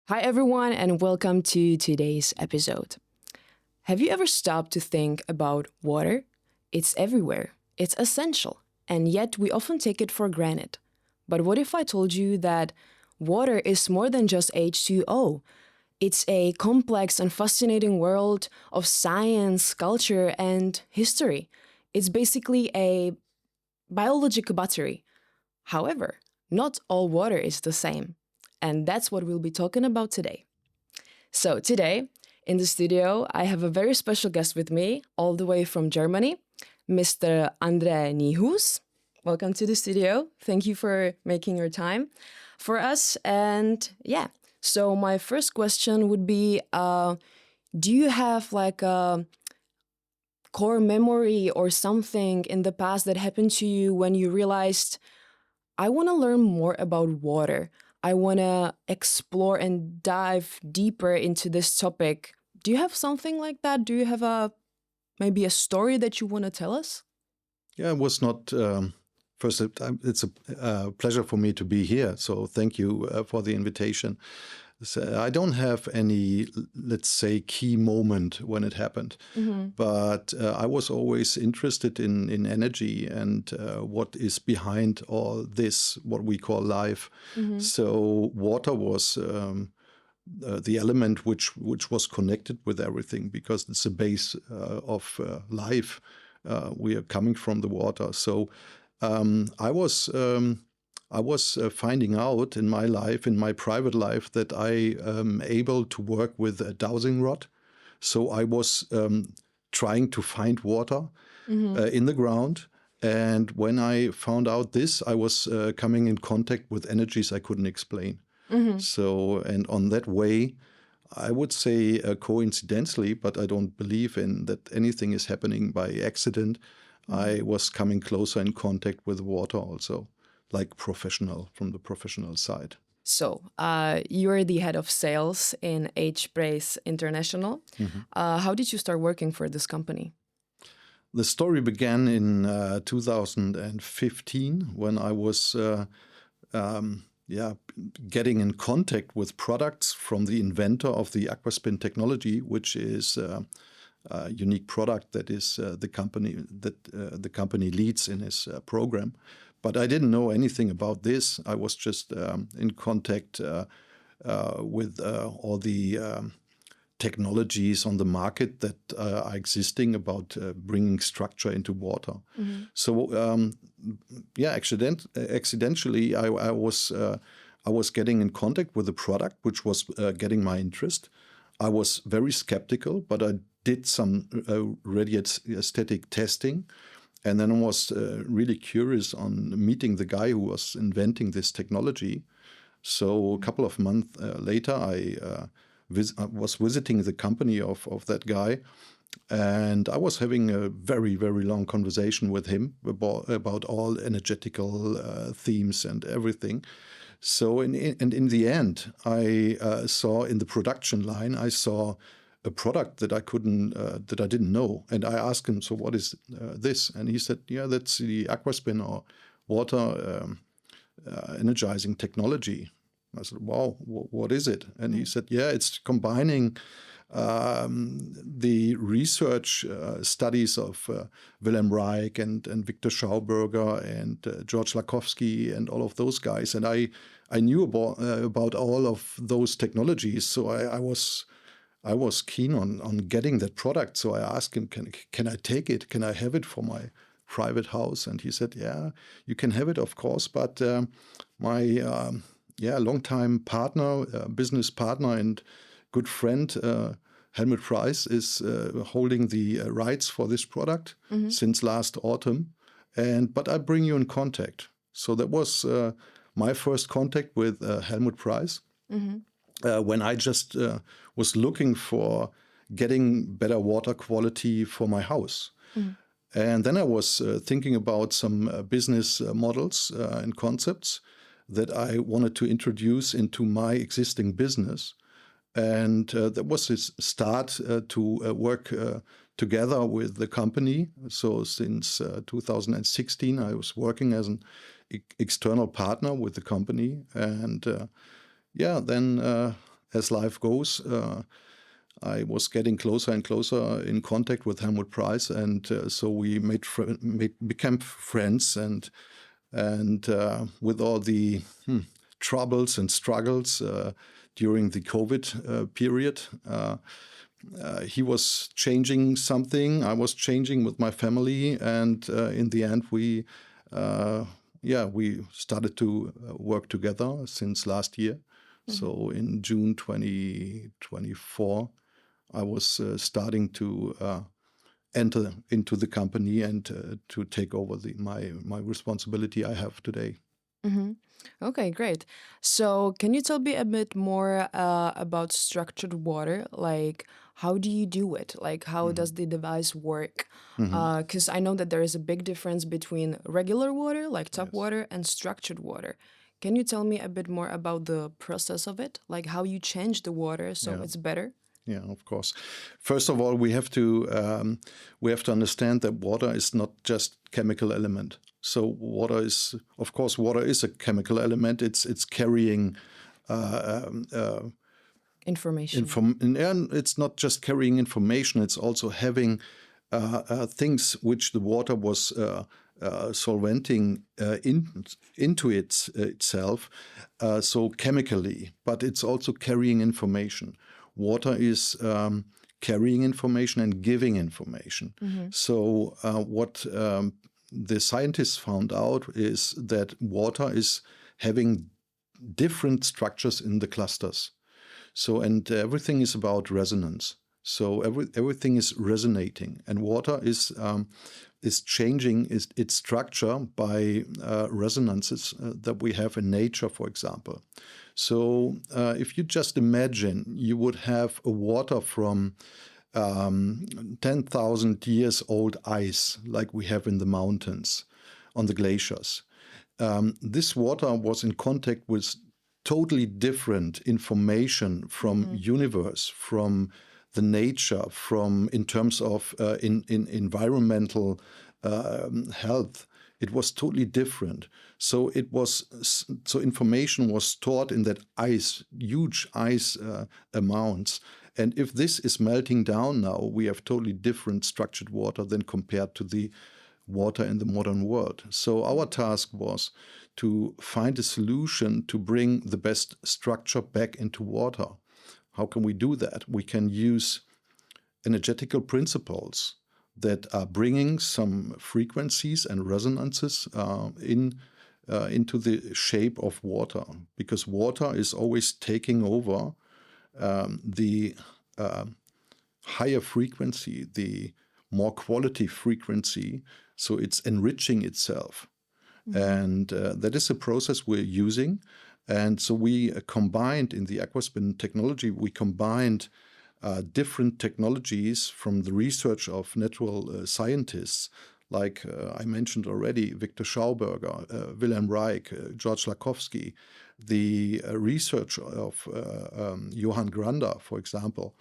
Hi, everyone, and welcome to today's episode. Have you ever stopped to think about water? It's everywhere, it's essential, and yet we often take it for granted. But what if I told you that water is more than just H2O? It's a complex and fascinating world of science, culture, and history. It's basically a biological battery. However, not all water is the same. And that's what we'll be talking about today. So today, in the studio, I have a very special guest with me, all the way from Germany, Mr. André Niehues. Welcome to the studio. Thank you for making your time for us. And yeah, so my first question would be, do you have like a core memory or something in the past that happened to you when you realized, I want to learn more about water? I want to explore and dive deeper into this topic. Do you have something like that? Do you have maybe a story that you want to tell us? Yeah, it was not. First, it's a pleasure for me to be here. So thank you for the invitation. So I don't have any, let's say, key moment when it happened, but I was always interested in energy and what is behind all this, what we call life. So water was the element which was connected with everything, because it's the base of life. We are coming from the water. So I was finding out in my life, in my private life, that I am able to work with a dowsing rod. So I was trying to find water in the ground. And when I found out this, I was coming in contact with energies I couldn't explain. So, and on that way, I would say coincidentally, but I don't believe in that anything is happening by accident, I was coming closer in contact with water also, like professional, from the professional side. So you're the head of sales in H.Preiss International. How did you start working for this company? The story began in 2015 when I was getting in contact with products from the inventor of the aquaspin technology, which is a unique product that is the company leads in his program. But I didn't know anything about this. I was just in contact with all the technologies on the market that are existing about bringing structure into water. So, accidentally, I was getting in contact with a product which was getting my interest. I was very skeptical, but I did some radiostatic testing. And then I was really curious on meeting the guy who was inventing this technology. So a couple of months later, I was visiting the company of that guy. And I was having a very, very long conversation with him about all energetical themes and everything. So in the end, I saw in the production line, I saw a product that I didn't know. And I asked him, so what is this? And he said, yeah, that's the aquaspin, or water energizing technology. I said, wow, what is it? And he said, yeah, it's combining the research studies of Wilhelm Reich and Victor Schauberger and George Lakhovsky and all of those guys. And I knew about all of those technologies. So I was keen on getting that product. So I asked him, can I take it? Can I have it for my private house? And he said, yeah, you can have it, of course. But my longtime partner, business partner and good friend, H.Preiss Preiss, is holding the rights for this product since last autumn. But I bring you in contact. So that was my first contact with H.Preiss Preiss. When I just was looking for getting better water quality for my house. And then I was thinking about some business models and concepts that I wanted to introduce into my existing business. And that was his start to work together with the company. So since 2016, I was working as an external partner with the company. And then as life goes, I was getting closer and closer in contact with H.Preiss, and so we became friends. And with all the troubles and struggles during the COVID period, he was changing something. I was changing with my family, and in the end, we started to work together since last year. So in June 2024, I was starting to enter into the company and to take over my responsibility I have today. Okay, great. So can you tell me a bit more about structured water? Like, how do you do it? Like, how does the device work? Because I know that there is a big difference between regular water, like tap water, and structured water. Can you tell me a bit more about the process of it? Like how you change the water so it's better? Yeah, of course. First of all, we have to understand that water is not just chemical element. So water is a chemical element. It's carrying Information. And it's not just carrying information. It's also having things which the water was solventing into itself, so chemically. But it's also carrying information. Water is carrying information and giving information. So what the scientists found out is that water is having different structures in the clusters. So, and everything is about resonance. So everything is resonating, and water is changing its structure by resonances that we have in nature, for example. So if you just imagine you would have a water from 10,000 years old ice, like we have in the mountains, on the glaciers. This water was in contact with totally different information from universe, from the nature, from in terms of in environmental health. It was totally different. So information was stored in that ice, huge ice amounts. And if this is melting down now, we have totally different structured water than compared to the water in the modern world. So our task was to find a solution to bring the best structure back into water. How can we do that? We can use energetical principles that are bringing some frequencies and resonances into the shape of water, because water is always taking over the higher frequency, the more quality frequency, so it's enriching itself. And that is a process we're using. And so we combined in the aquaspin technology, we combined different technologies from the research of natural scientists, like I mentioned already, Victor Schauberger, Wilhelm Reich, George Lakowski, the research of Johann Grander, for example.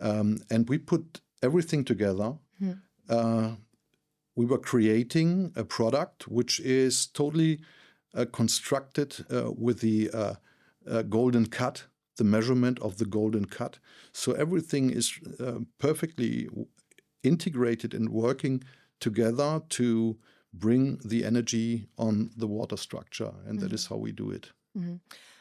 And we put everything together. We were creating a product which is totally constructed with the golden cut, the measurement of the golden cut. So everything is perfectly integrated and working together to bring the energy on the water structure. And that is how we do it.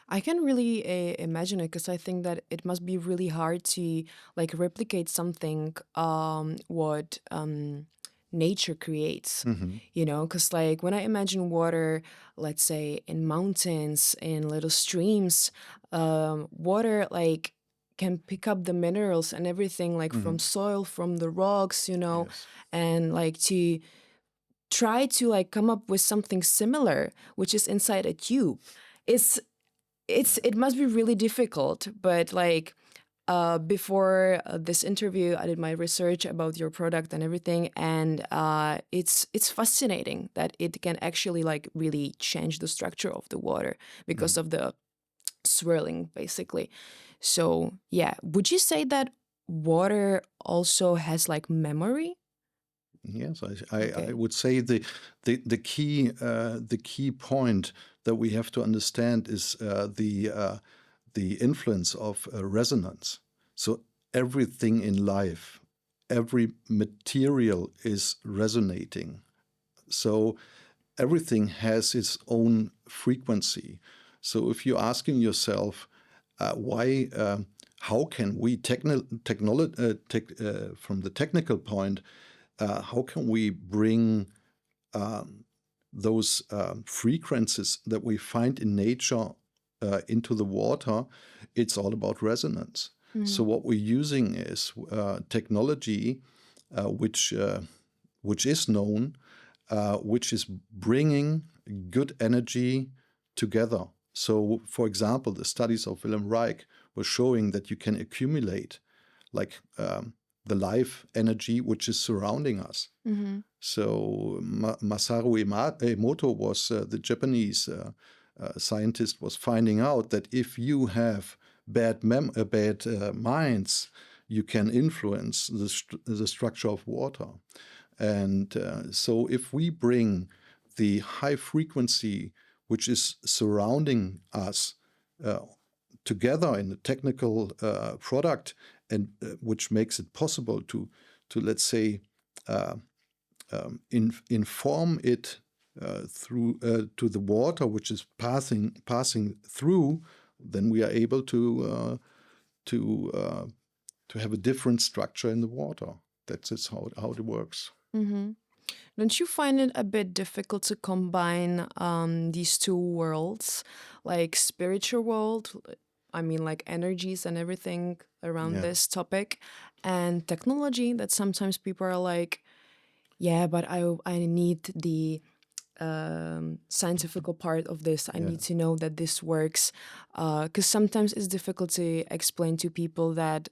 I can really imagine it, because I think that it must be really hard to like replicate something what nature creates, you know, because like when I imagine water, let's say in mountains, in little streams, water like can pick up the minerals and everything like from soil, from the rocks, you know, and like to try to like come up with something similar, which is inside a tube. It must be really difficult, but like before this interview, I did my research about your product and everything, and it's fascinating that it can actually like really change the structure of the water because of the swirling, basically. So yeah, would you say that water also has like memory? Yes, I would say the key point that we have to understand is the influence of resonance. So everything in life, every material is resonating. So everything has its own frequency. So if you're asking yourself, how can we from the technical point, how can we bring those frequencies that we find in nature into the water? It's all about resonance. Mm-hmm. So what we're using is technology, which is known, which is bringing good energy together. So, for example, the studies of Wilhelm Reich were showing that you can accumulate the life energy which is surrounding us. Mm-hmm. So Masaru Emoto was the Japanese scientist, was finding out that if you have bad minds, you can influence the structure of water. And so if we bring the high frequency which is surrounding us together in a technical product, and which makes it possible to let's say, inform it through to the water which is passing through, then we are able to have a different structure in the water. That's how it works. Mm-hmm. Don't you find it a bit difficult to combine these two worlds, like spiritual world, I mean like energies and everything around this topic, and technology, that sometimes people are like, yeah, but I need the scientific part of this. I need to know that this works, because sometimes it's difficult to explain to people that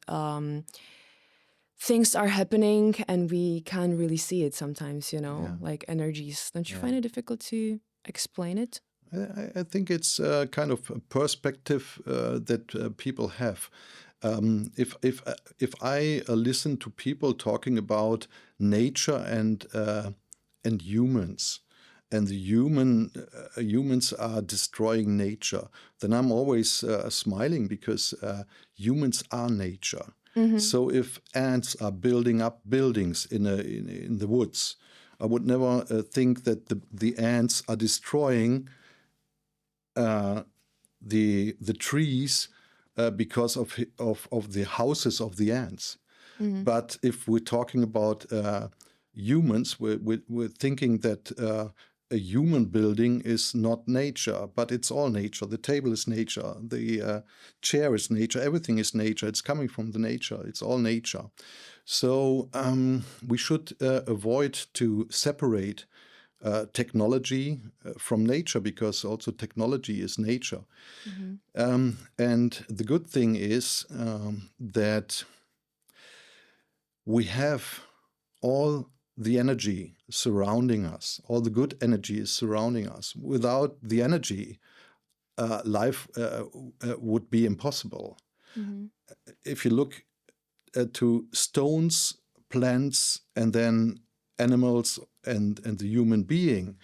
things are happening and we can't really see it sometimes, like energies. Don't you find it difficult to explain it? I think it's kind of a perspective that people have. If I listen to people talking about nature and humans, and the humans are destroying nature, then I'm always smiling, because humans are nature. Mm-hmm. So if ants are building up buildings in the woods, I would never think that the ants are destroying the trees because of the houses of the ants. Mm-hmm. But if we're talking about humans, we're thinking that a human building is not nature, but it's all nature. The table is nature, the chair is nature, everything is nature. It's coming from the nature. It's all nature. So we should avoid to separate technology from nature, because also technology is nature. Mm-hmm. And the good thing is that we have all the energy surrounding us, all the good energy is surrounding us. Without the energy, life would be impossible. Mm-hmm. If you look to stones, plants, and then animals and the human being,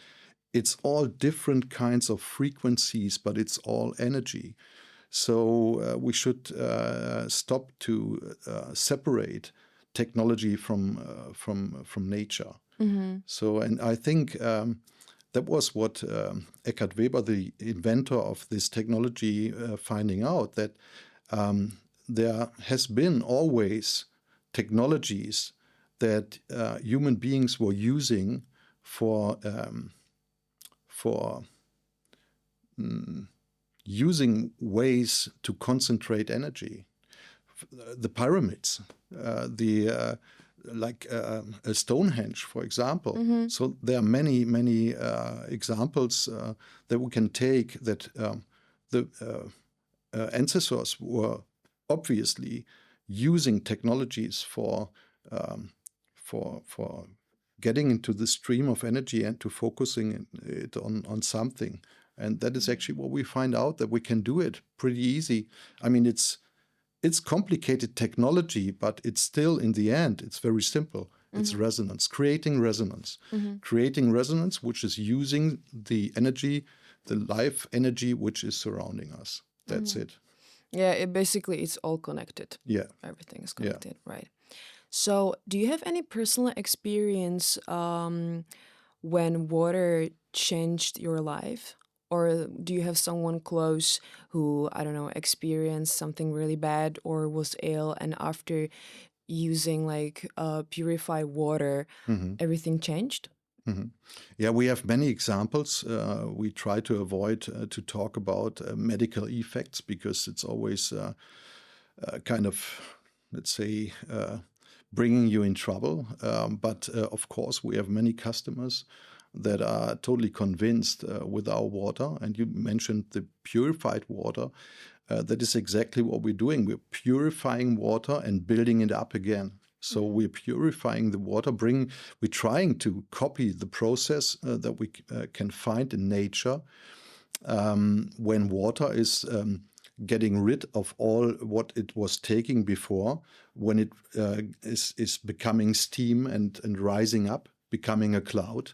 it's all different kinds of frequencies, but it's all energy. So we should stop to separate technology from nature. Mm-hmm. So, and I think that was what Eckhard Weber, the inventor of this technology, finding out, that there has been always technologies that human beings were using for using ways to concentrate energy. The pyramids, Stonehenge, for example. Mm-hmm. So there are many examples that we can take, that the ancestors were obviously using technologies for getting into the stream of energy and to focusing it on something. And that is actually what we find out, that we can do it pretty easy. I mean, it's complicated technology, but it's still, in the end, it's very simple. Mm-hmm. It's resonance, creating resonance. Mm-hmm. Creating resonance, which is using the energy, the life energy, which is surrounding us. That's it. Yeah, it's all connected. Yeah. Everything is connected, right? So, do you have any personal experience when water changed your life? Or do you have someone close who, I don't know, experienced something really bad or was ill, and after using like purified water, everything changed? Yeah, we have many examples. We try to avoid to talk about medical effects because it's always kind of, let's say, bringing you in trouble. But of course, we have many customers that are totally convinced with our water. And you mentioned the purified water. That is exactly what we're doing. We're purifying water and building it up again. So we're purifying the water, we're trying to copy the process that we can find in nature when water is getting rid of all what it was taking before, when it is becoming steam and rising up, becoming a cloud.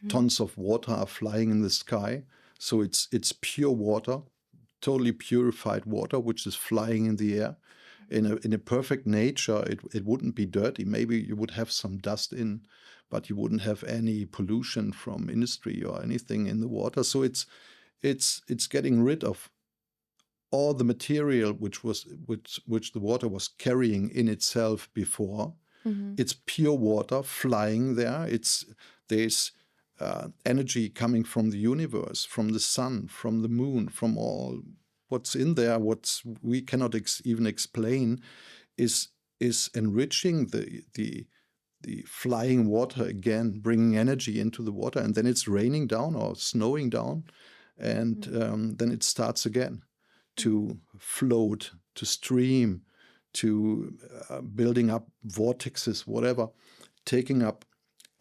Tons of water are flying in the sky. So it's pure water, totally purified water, which is flying in the air. In a perfect nature, it wouldn't be dirty. Maybe you would have some dust in, but you wouldn't have any pollution from industry or anything in the water. So it's getting rid of all the material which the water was carrying in itself before. It's pure water flying there. There's energy coming from the universe, from the sun, from the moon, from all what's in there. What we cannot even explain is enriching the flying water again, bringing energy into the water, and then it's raining down or snowing down, and then it starts again to float, to stream, to building up vortexes, whatever, taking up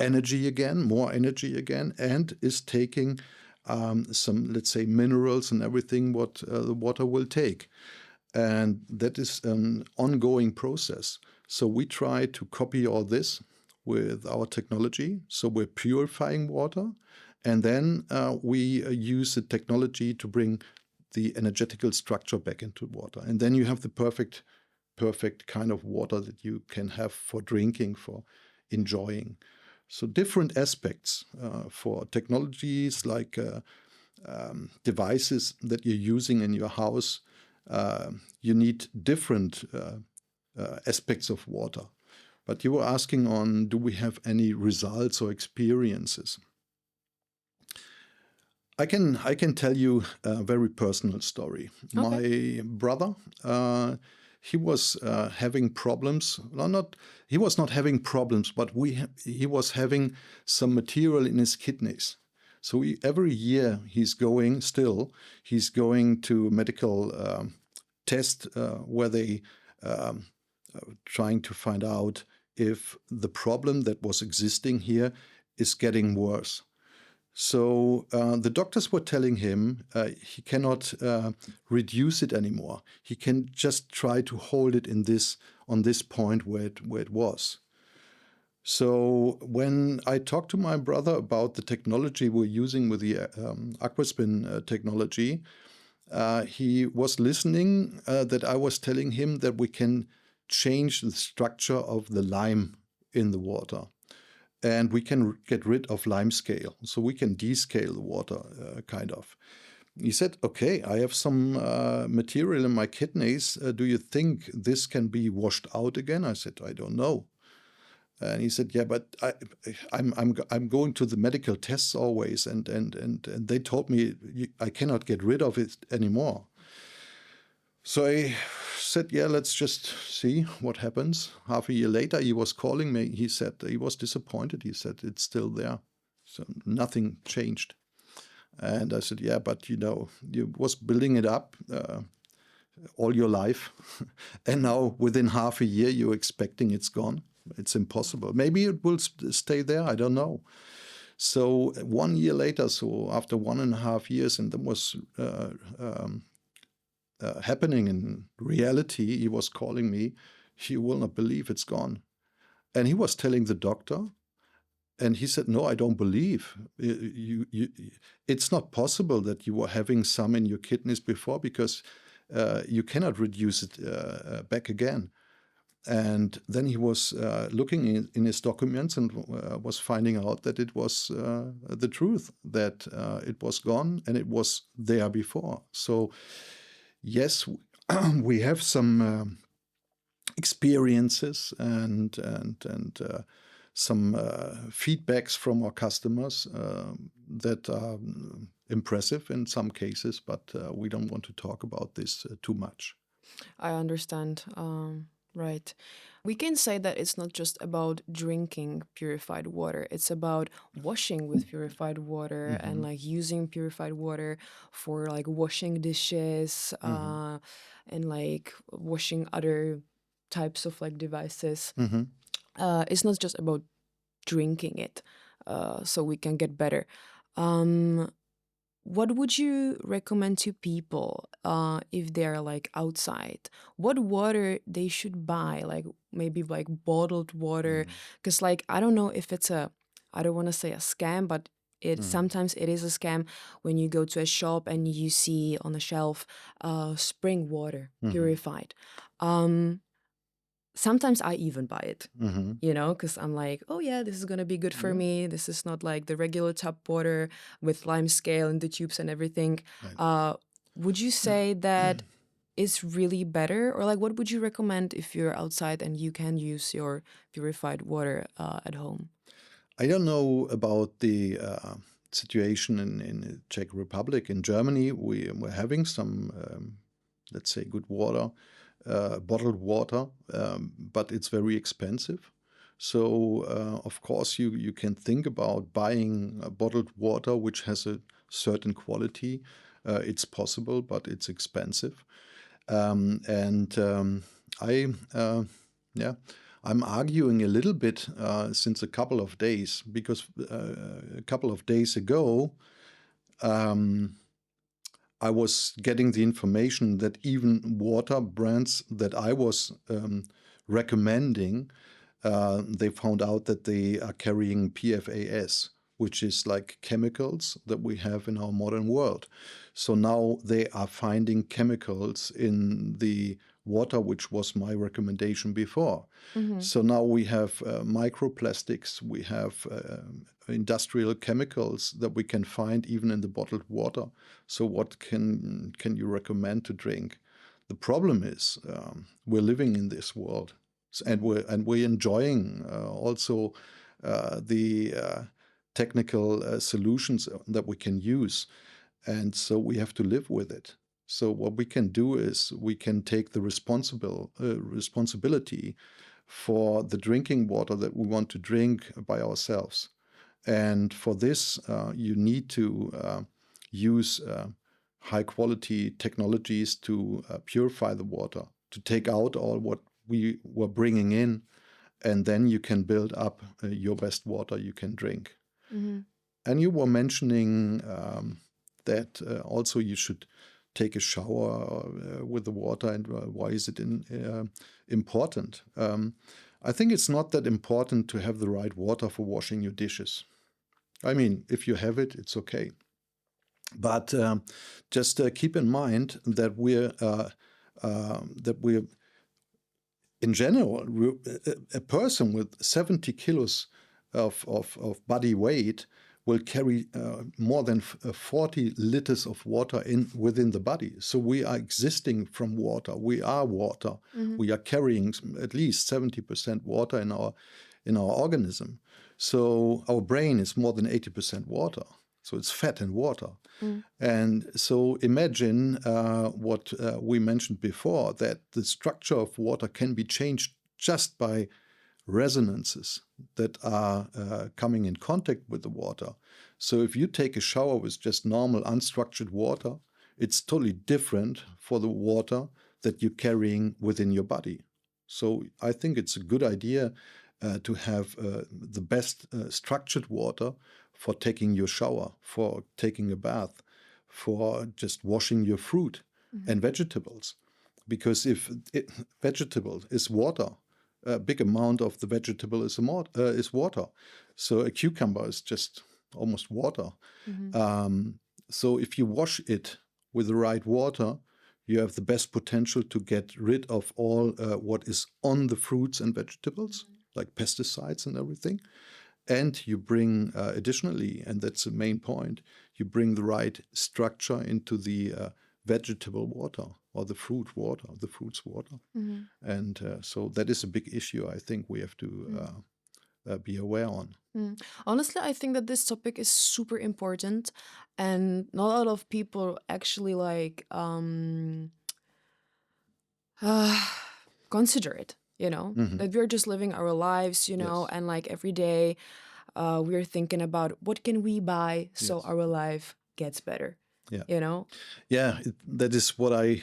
energy again, more energy again, and is taking some, let's say, minerals and everything what the water will take. And that is an ongoing process. So we try to copy all this with our technology. So we're purifying water, and then we use the technology to bring the energetical structure back into water. And then you have the perfect kind of water that you can have for drinking, for enjoying. So different aspects for technologies like devices that you're using in your house. You need different aspects of water. But you were asking on, do we have any results or experiences? I can tell you a very personal story. Okay. My brother, he was having problems. He was not having problems, but he was having some material in his kidneys. So every year he's going to medical test where they trying to find out if the problem that was existing here is getting worse. So the doctors were telling him he cannot reduce it anymore. He can just try to hold it on this point where it was. So when I talked to my brother about the technology we're using with the Aquaspin technology, he was listening that I was telling him that we can change the structure of the lime in the water. And we can get rid of lime scale. So we can descale the water, kind of. He said, okay, I have some material in my kidneys. Do you think this can be washed out again? I said, I don't know. And he said, yeah, but I'm going to the medical tests always. And they told me I cannot get rid of it anymore. So I said, yeah, let's just see what happens. Half a year later, he was calling me. He said he was disappointed. He said, it's still there. So nothing changed. And I said, yeah, but you was building it up all your life. And now within half a year, you're expecting it's gone. It's impossible. Maybe it will stay there. I don't know. So 1 year later, so after 1.5 years, and that was happening in reality, he was calling me. You will not believe it's gone. And he was telling the doctor, and he said, no, I don't believe. It's not possible that you were having some in your kidneys before, because you cannot reduce it back again. And then he was looking in his documents and was finding out that it was the truth, that it was gone and it was there before. So yes, we have some experiences and some feedbacks from our customers that are impressive in some cases, but we don't want to talk about this too much. I understand. Right. We can say that it's not just about drinking purified water. It's about washing with purified water and like using purified water for like washing dishes and like washing other types of like devices. It's not just about drinking it so we can get better. What would you recommend to people if they're like outside? What water they should buy? Like maybe like bottled water? Because like I don't know if it's I don't want to say a scam, but sometimes it is a scam when you go to a shop and you see on the shelf spring water purified. Sometimes I even buy it, you know, because I'm like, oh yeah, this is going to be good for me. This is not like the regular tap water with lime scale and the tubes and everything. Right. Would you say that it's really better? Or like, what would you recommend if you're outside and you can use your purified water at home? I don't know about the situation in the Czech Republic. In Germany, we're having some, let's say, good water. Bottled water, but it's very expensive. So, of course, you can think about buying bottled water which has a certain quality. It's possible, but it's expensive. I'm arguing a little bit since a couple of days, because a couple of days ago, I was getting the information that even water brands that I was recommending, they found out that they are carrying PFAS, which is like chemicals that we have in our modern world. So now they are finding chemicals in the water, which was my recommendation before. So now we have microplastics, we have industrial chemicals that we can find even in the bottled water. So what can you recommend to drink? The problem is we're living in this world, and we're enjoying also the technical solutions that we can use, and so we have to live with it. So what we can do is we can take the responsibility for the drinking water that we want to drink by ourselves. And for this, you need to use high quality technologies to purify the water, to take out all what we were bringing in, and then you can build up your best water you can drink. And you were mentioning that also you should take a shower with the water, and why is it important? I think it's not that important to have the right water for washing your dishes. I mean, if you have it, it's okay. But just keep in mind that we're in general, a person with 70 kilos of body weight will carry more than 40 liters of water within the body. So we are existing from water. We are water. We are carrying at least 70% water in our organism. So our brain is more than 80% water. So it's fat and water. And so imagine what we mentioned before, that the structure of water can be changed just by resonances that are coming in contact with the water. So if you take a shower with just normal unstructured water, it's totally different for the water that you're carrying within your body. So I think it's a good idea to have the best structured water for taking your shower, for taking a bath, for just washing your fruit and vegetables. Because if vegetable is water, a big amount of the vegetable is water. So a cucumber is just almost water. So if you wash it with the right water, you have the best potential to get rid of all what is on the fruits and vegetables, like pesticides and everything. And you bring additionally, and that's the main point, you bring the right structure into the vegetable water or the fruit water, the fruit's water. And so that is a big issue I think we have to be aware on. Honestly, I think that this topic is super important, and not a lot of people actually like consider it. That we're just living our lives, Yes. and like every day we're thinking about what can we buy so Yes. our life gets better. Yeah. Yeah, that is what I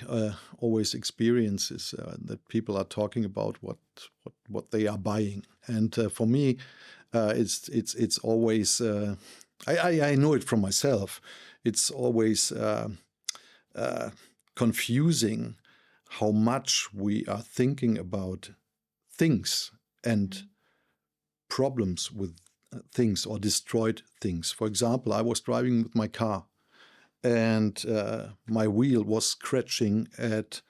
always experience is that people are talking about what they are buying, and for me, it's always I know it from myself. It's always confusing how much we are thinking about things and problems with things or destroyed things. For example, I was driving with my car, and my wheel was scratching at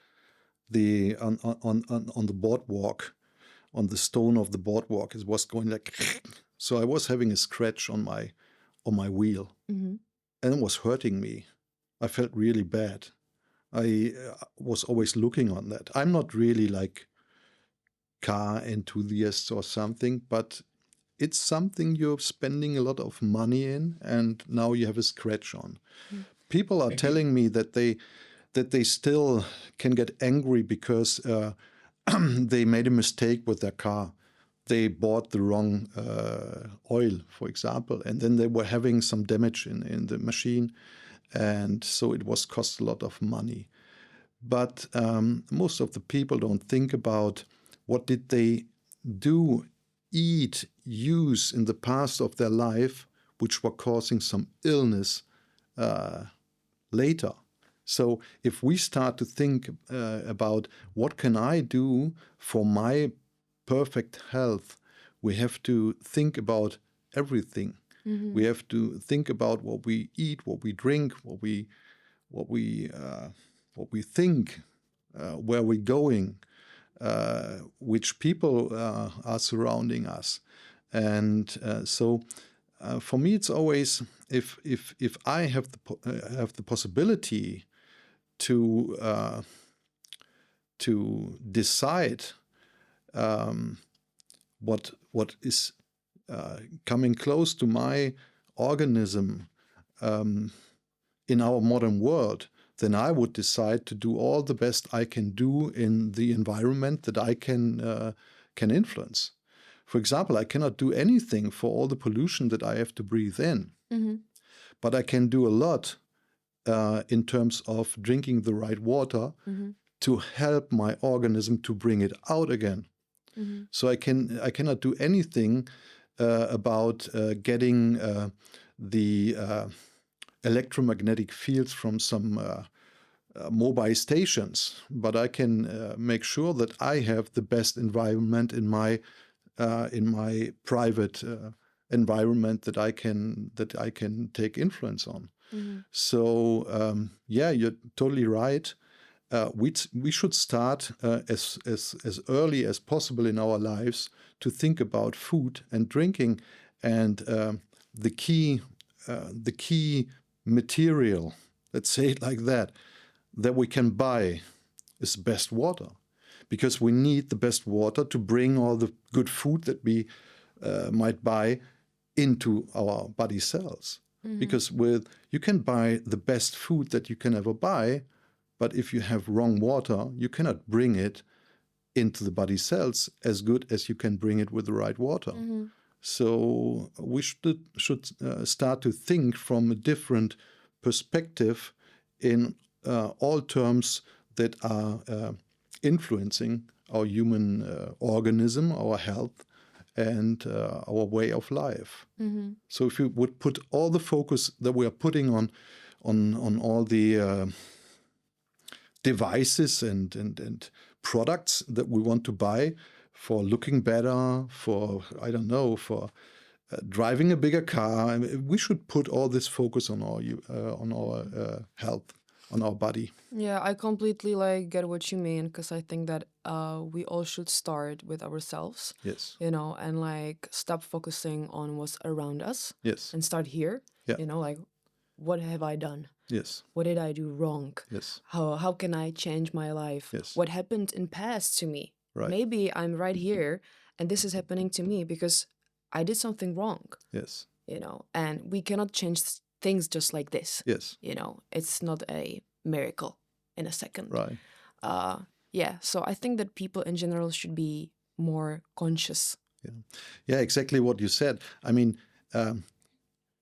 the on the boardwalk, on the stone of the boardwalk. It was going like, so I was having a scratch on my wheel, and it was hurting me. I felt really bad. I was always looking on that. I'm not really like car enthusiast or something, but it's something you're spending a lot of money in, and now you have a scratch on. People are telling me that they still can get angry because they made a mistake with their car. They bought the wrong oil, for example, and then they were having some damage in the machine, and so it was cost a lot of money. But most of the people don't think about what did they do, eat, use in the past of their life, which were causing some illness later. So if we start to think about what can I do for my perfect health, we have to think about everything. We have to think about what we eat, what we drink, what we think, where we're going, which people are surrounding us, and so for me, it's always if I have the possibility to decide what is coming close to my organism in our modern world, then I would decide to do all the best I can do in the environment that I can influence. For example, I cannot do anything for all the pollution that I have to breathe in, but I can do a lot in terms of drinking the right water to help my organism to bring it out again. So I cannot do anything about getting the electromagnetic fields from some mobile stations, but I can make sure that I have the best environment in my private environment that I can take influence on. So yeah, you're totally right. We should start as early as possible in our lives to think about food and drinking, and the key material, let's say it like that we can buy is best water, because we need the best water to bring all the good food that we might buy into our body cells. Because you can buy the best food that you can ever buy, but if you have wrong water, you cannot bring it into the body cells as good as you can bring it with the right water. So we should start to think from a different perspective in all terms that are influencing our human organism, our health, and our way of life. So if you would put all the focus that we are putting on all the devices and products that we want to buy for looking better, for driving a bigger car, we should put all this focus on our health on our body. Yeah, I completely get what you mean, because I think that we all should start with ourselves. Yes. And stop focusing on what's around us. Yes. And start here. Yeah. What have I done? Yes. What did I do wrong? Yes. How can I change my life? Yes. What happened in past to me? Right. Maybe I'm right here and this is happening to me because I did something wrong. Yes. And we cannot change things just like this. Yes. It's not a miracle in a second. Right. So I think that people in general should be more conscious. Yeah, exactly what you said. I mean,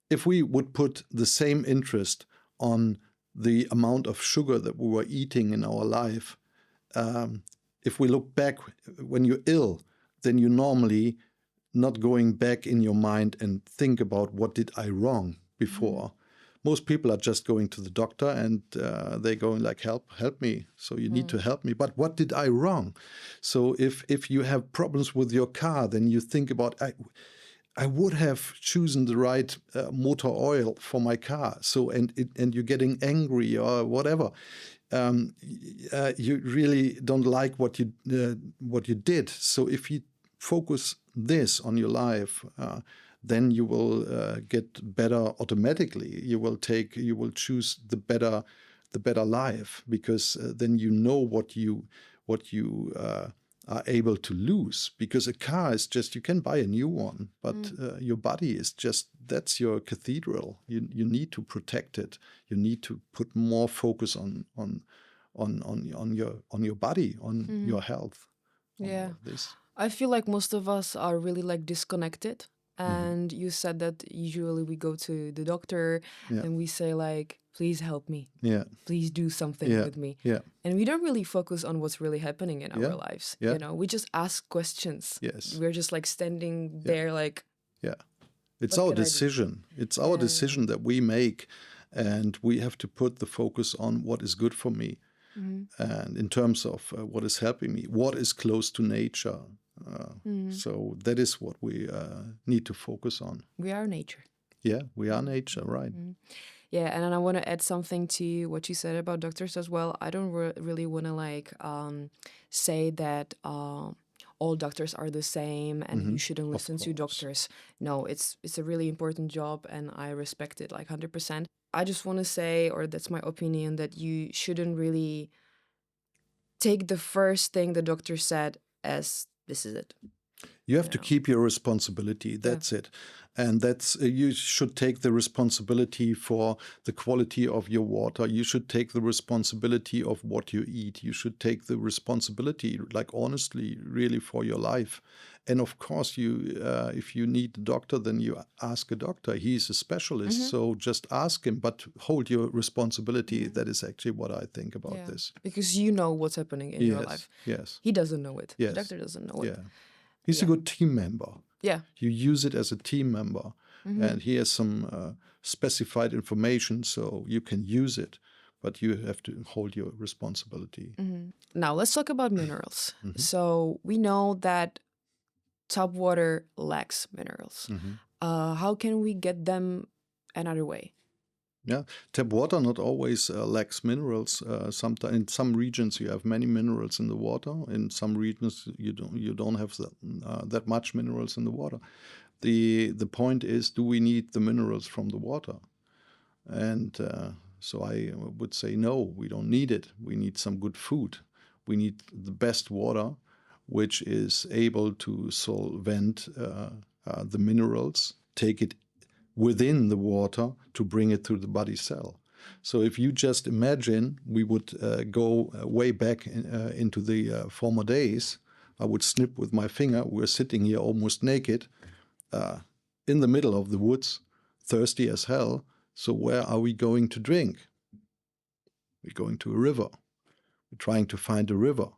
if we would put the same interest on the amount of sugar that we were eating in our life, if we look back when you're ill, then you're normally not going back in your mind and think about what did I wrong before. Most people are just going to the doctor and they're going like, help me. So you need to help me. But what did I wrong? So if you have problems with your car, then you think about, I would have chosen the right motor oil for my car. So and you're getting angry or whatever. You really don't like what you did. So if you focus this on your life, then you will get better automatically. You will choose the better life, because then you know what you are able to lose. Because a car is just, you can buy a new one, but your body is just, that's your cathedral. You need to protect it. You need to put more focus on your body, on your health. Yeah. This. I feel like most of us are really disconnected. And you said that usually we go to the doctor and we say please help me. Yeah. Please do something with me. Yeah. And we don't really focus on what's really happening in our lives. Yeah. We just ask questions. Yes. We're just standing there Yeah. It's our decision. It's our decision that we make, and we have to put the focus on what is good for me. And in terms of what is helping me, what is close to nature. So that is what we need to focus on. We are nature. Yeah, we are nature, right. Yeah, and then I want to add something to what you said about doctors as well. I don't really want to say that all doctors are the same and you shouldn't listen to doctors. No, it's a really important job and I respect it 100%. I just want to say, or that's my opinion, that you shouldn't really take the first thing the doctor said as this is it. You have to keep your responsibility. That's it. And that's you should take the responsibility for the quality of your water. You should take the responsibility of what you eat. You should take the responsibility, honestly, really for your life. And of course, if you need a doctor, then you ask a doctor. He's a specialist, so just ask him, but hold your responsibility. That is actually what I think about this. Because you know what's happening in your life. Yes. He doesn't know it. Yes. The doctor doesn't know it. Yeah. He's a good team member. Yeah. You use it as a team member. And he has some specified information, so you can use it. But you have to hold your responsibility. Now, let's talk about minerals. So we know that tap water lacks minerals. How can we get them another way? Yeah, tap water not always lacks minerals. Sometimes in some regions you have many minerals in the water. In some regions you don't have that much minerals in the water. The point is, do we need the minerals from the water? And so I would say no, we don't need it. We need some good food. We need the best water, which is able to solvent the minerals, take it within the water to bring it through the body cell. So if you just imagine, we would go way back into the former days. I would snip with my finger. We're sitting here almost naked in the middle of the woods, thirsty as hell. So where are we going to drink? We're going to a river. We're trying to find a river.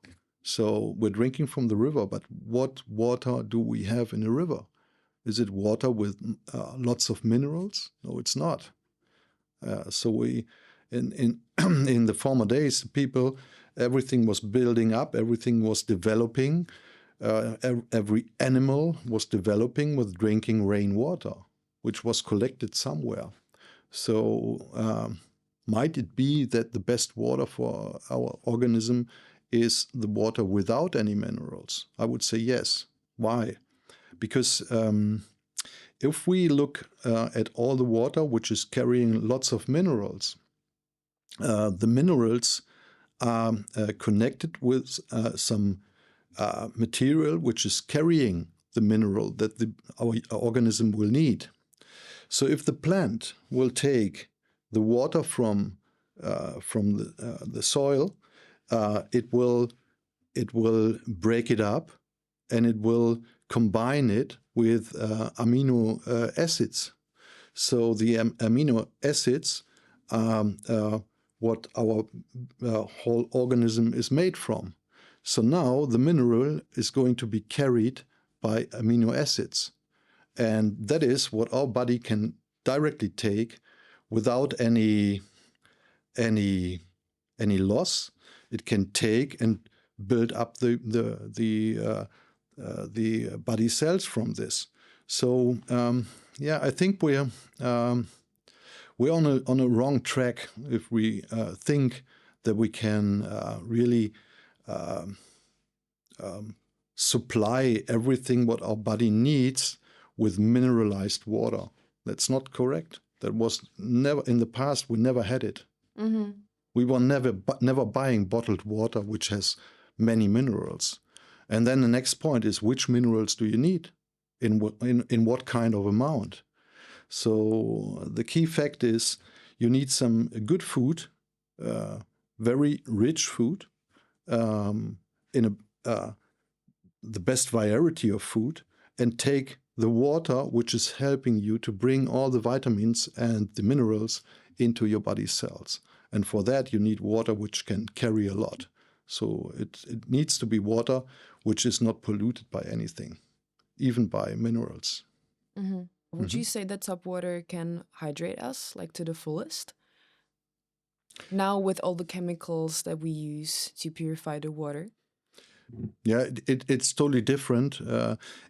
So we're drinking from the river, but what water do we have in a river? Is it water with lots of minerals? No, it's not. So we, in the former days, people, everything was building up, everything was developing. Every animal was developing with drinking rainwater, which was collected somewhere. So might it be that the best water for our organism is the water without any minerals? I would say yes. Why? Because if we look at all the water which is carrying lots of minerals, the minerals are connected with some material which is carrying the mineral that our organism will need. So if the plant will take the water from the soil, it will break it up, and it will combine it with amino acids. So the amino acids are what our whole organism is made from. So now the mineral is going to be carried by amino acids. And that is what our body can directly take without any loss. It can take and build up the body cells from this. So I think we're on a wrong track if we think that we can really supply everything what our body needs with mineralized water. That's not correct. That was never in the past. We never had it. Mm-hmm. We were never buying bottled water which has many minerals. And then the next point is, which minerals do you need in what kind of amount? So the key fact is you need some good food, very rich food, in the best variety of food, and take the water which is helping you to bring all the vitamins and the minerals into your body cells. And for that you need water which can carry a lot. So it needs to be water which is not polluted by anything, even by minerals. Mm-hmm. Would you say that tap water can hydrate us, like, to the fullest? Now with all the chemicals that we use to purify the water? Yeah, it's totally different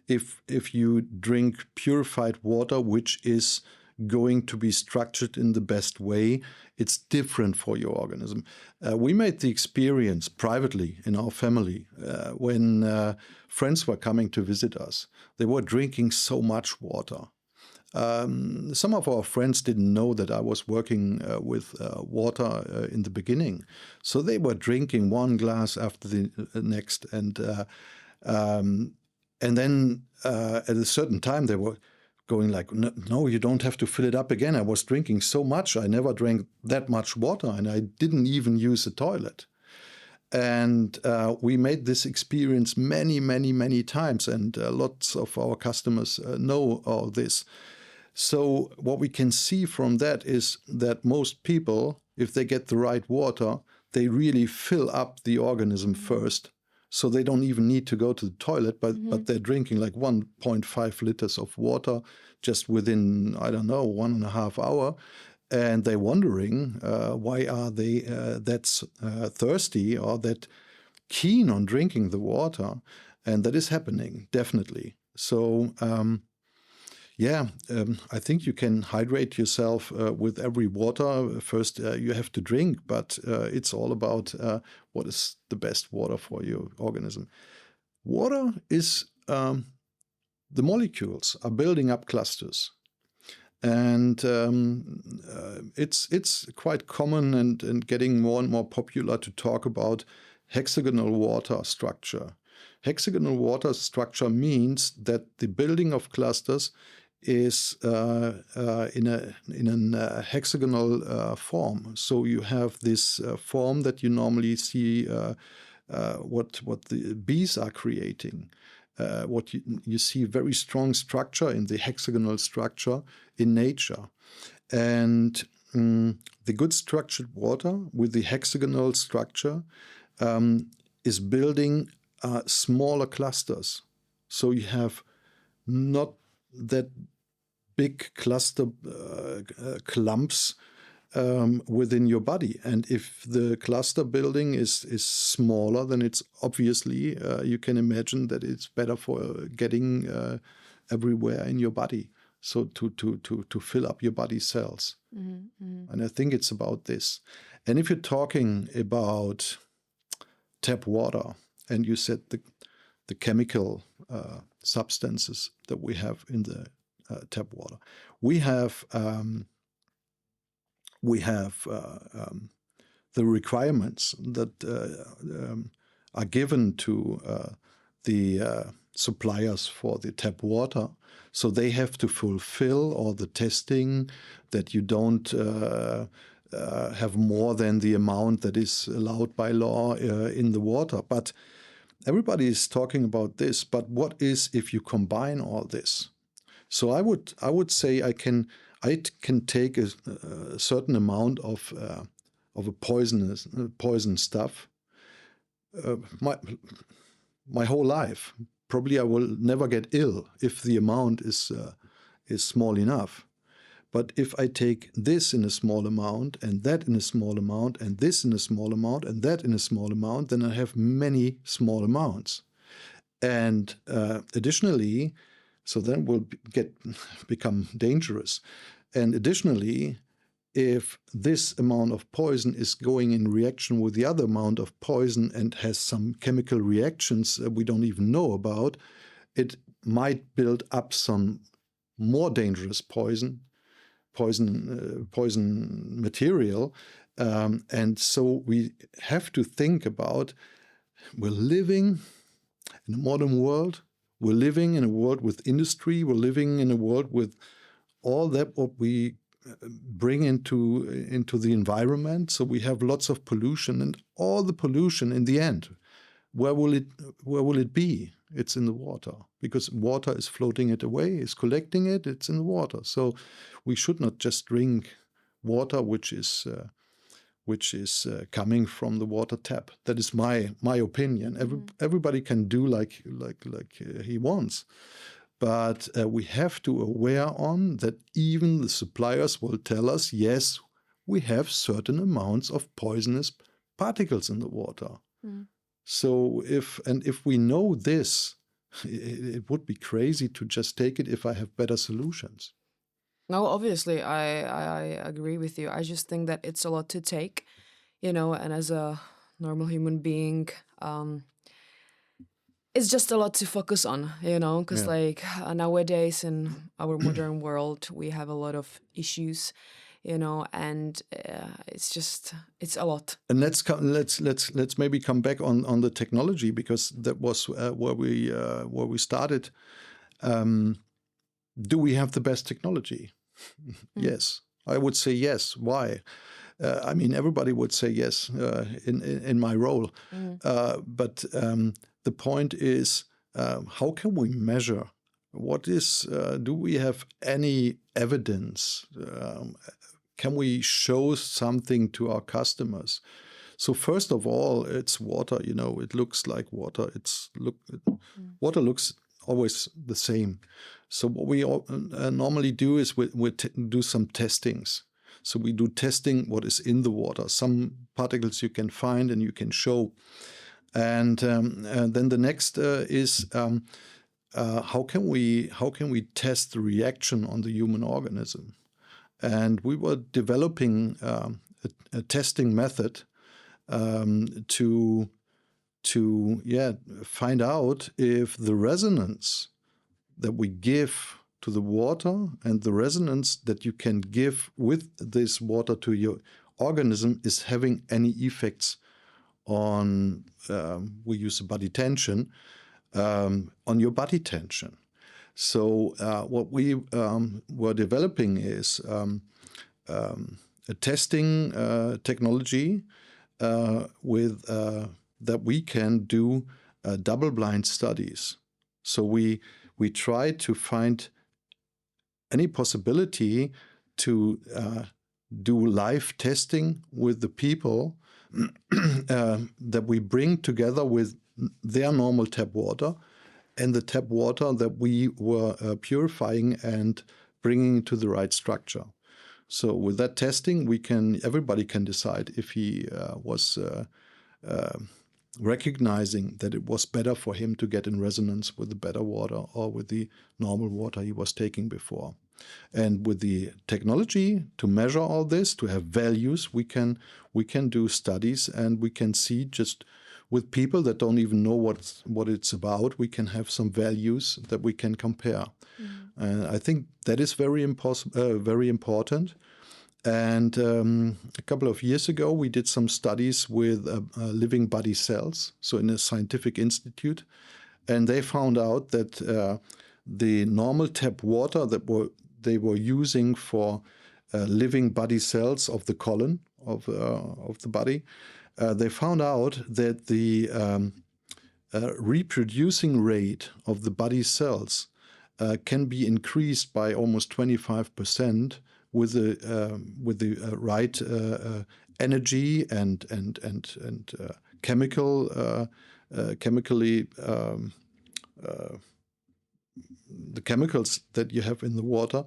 if you drink purified water, which is going to be structured in the best way. It's different for your organism. We made the experience privately in our family when friends were coming to visit us. They were drinking so much water. Some of our friends didn't know that I was working with water in the beginning. So they were drinking one glass after the next. And then at a certain time, they were going like, no, you don't have to fill it up again. I was drinking so much. I never drank that much water, and I didn't even use the toilet. And we made this experience many, many, many times. And lots of our customers know all this. So what we can see from that is that most people, if they get the right water, they really fill up the organism first. So they don't even need to go to the toilet, but they're drinking like 1.5 liters of water just within, 1.5 hours. And they're wondering why are they that thirsty or that keen on drinking the water. And that is happening, definitely. So I think you can hydrate yourself with every water. First, you have to drink, but it's all about what is the best water for your organism. Water is, the molecules are building up clusters. And it's quite common and getting more and more popular to talk about hexagonal water structure. Hexagonal water structure means that the building of clusters is in a hexagonal form. So you have this form that you normally see what the bees are creating. What you see very strong structure in the hexagonal structure in nature. And the good structured water with the hexagonal structure is building smaller clusters. So you have not that big cluster clumps within your body. And if the cluster building is smaller, then it's obviously, you can imagine that it's better for getting everywhere in your body. so to fill up your body cells. And I think it's about this. And if you're talking about tap water, and you said the chemical substances that we have in the tap water, we have the requirements that are given to the suppliers for the tap water. So they have to fulfill all the testing, that you don't have more than the amount that is allowed by law in the water. But everybody is talking about this. But what is if you combine all this? So I would say I can take a certain amount of a poison stuff my whole life. Probably I will never get ill if the amount is small enough. But if I take this in a small amount, and that in a small amount, and this in a small amount, and that in a small amount, then I have many small amounts. And additionally, so then will become dangerous. And additionally, if this amount of poison is going in reaction with the other amount of poison and has some chemical reactions that we don't even know about, it might build up some more dangerous poison material. And so we have to think about, we're living in a modern world, we're living in a world with industry, we're living in a world with all that what we bring into the environment. So we have lots of pollution, and all the pollution in the end, where will it be? It's in the water, because water is floating it away, is collecting it, it's in the water. So we should not just drink water which is coming from the water tap. That is my opinion. Everybody can do like he wants. But we have to aware on that even the suppliers will tell us, yes, we have certain amounts of poisonous particles in the water. So if we know this, it would be crazy to just take it if I have better solutions. No, obviously, I agree with you. I just think that it's a lot to take, and as a normal human being, it's just a lot to focus on, because nowadays in our modern world, we have a lot of issues, and it's a lot. And let's maybe come back on the technology, because that was where we started. Do we have the best technology? Yes, I would say yes. Why? Everybody would say yes in my role, but the point is, how can we measure? What is? Do we have any evidence? Can we show something to our customers? So first of all, it's water. It looks like water. Water looks always the same. So what we normally do is we do some testings. So we do testing what is in the water. Some particles you can find and you can show. And then the next is how can we test the reaction on the human organism? And we were developing a testing method to find out if the resonance that we give to the water and the resonance that you can give with this water to your organism is having any effects on, we use body tension, on your body tension. So what we were developing is a testing technology with that we can do double-blind studies. So we try to find any possibility to do live testing with the people that we bring together with their normal tap water and the tap water that we were purifying and bringing to the right structure. So with that testing, everybody can decide if he was recognizing that it was better for him to get in resonance with the better water or with the normal water he was taking before. And with the technology to measure all this, to have values, we can do studies, and we can see just with people that don't even know what it's about, we can have some values that we can compare. And I think that is very important. And a couple of years ago, we did some studies with living body cells, so in a scientific institute, and they found out that the normal tap water that they were using for living body cells of the colon of the body, they found out that the reproducing rate of the body cells can be increased by almost 25% with the right energy and chemically the chemicals that you have in the water.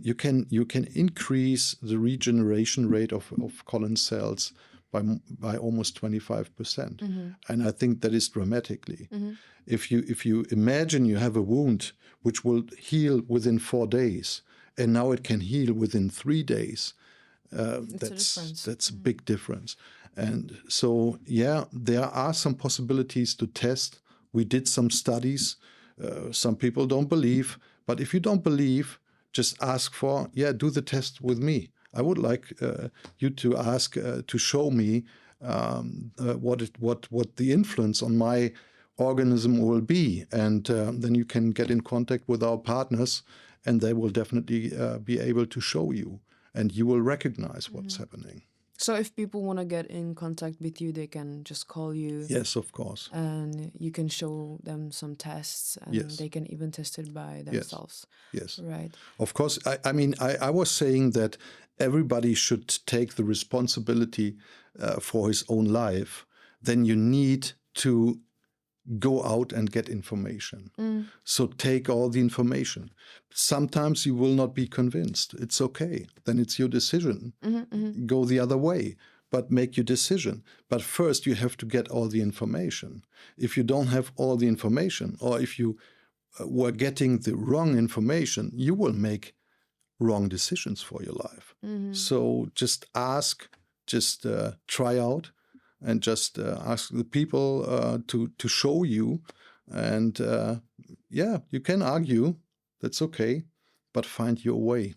You can increase the regeneration rate of colon cells by almost 25%, and I think that is dramatically. If you imagine you have a wound which will heal within 4 days, and now it can heal within 3 days, that's a big difference. And so, yeah, there are some possibilities to test. We did some studies. Some people don't believe, but if you don't believe, just ask for, do the test with me. I would like you to ask to show me what the influence on my organism will be, and then you can get in contact with our partners, and they will definitely be able to show you, and you will recognize what's happening. So if people want to get in contact with you, they can just call you. Yes, of course. And you can show them some tests, and they can even test it by themselves. Yes. Right. Of course. I mean, I was saying that everybody should take the responsibility for his own life. Then you need to go out and get information. So take all the information. Sometimes you will not be convinced. It's okay. Then it's your decision. Go the other way, but make your decision. But first you have to get all the information. If you don't have all the information, or if you were getting the wrong information, you will make wrong decisions for your life. So just ask, just try out, and just ask the people to show you. And you can argue, that's okay, but find your way.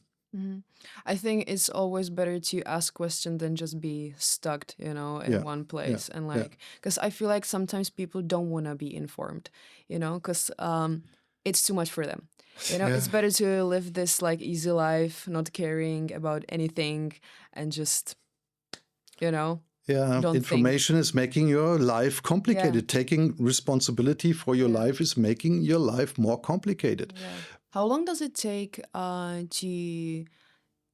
I think it's always better to ask questions than just be stuck, in one place. And because I feel like sometimes people don't want to be informed, because it's too much for them. It's better to live this easy life, not caring about anything, and just, information is making your life complicated. Taking responsibility for your life is making your life more complicated. How long does it take to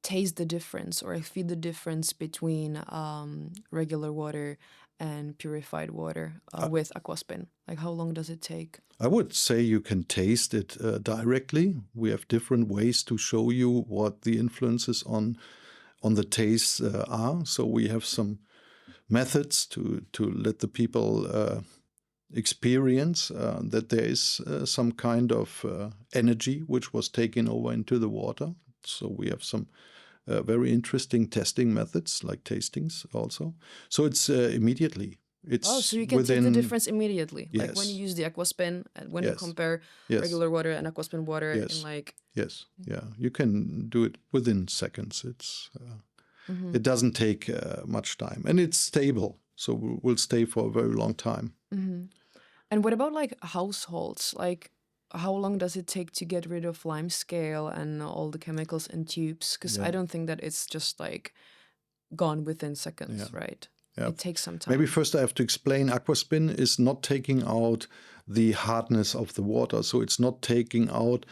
taste the difference or feel the difference between regular water and purified water with aquaspin? How long does it take? I would say you can taste it directly. We have different ways to show you what the influences on the taste are. So we have some methods to let the people experience that there is some kind of energy which was taken over into the water. So we have some very interesting testing methods, like tastings also. So it's immediately. So you can take the difference immediately. Yes. Like when you use the aquaspin, when you compare regular water and aquaspin water. Yes, you can do it within seconds. It's it doesn't take much time, and it's stable, so will stay for a very long time. And what about households? How long does it take to get rid of lime scale and all the chemicals in tubes? Because I don't think that it's just gone within seconds, right? It takes some time. Maybe first I have to explain, aquaspin is not taking out the hardness of the water. So it's not taking out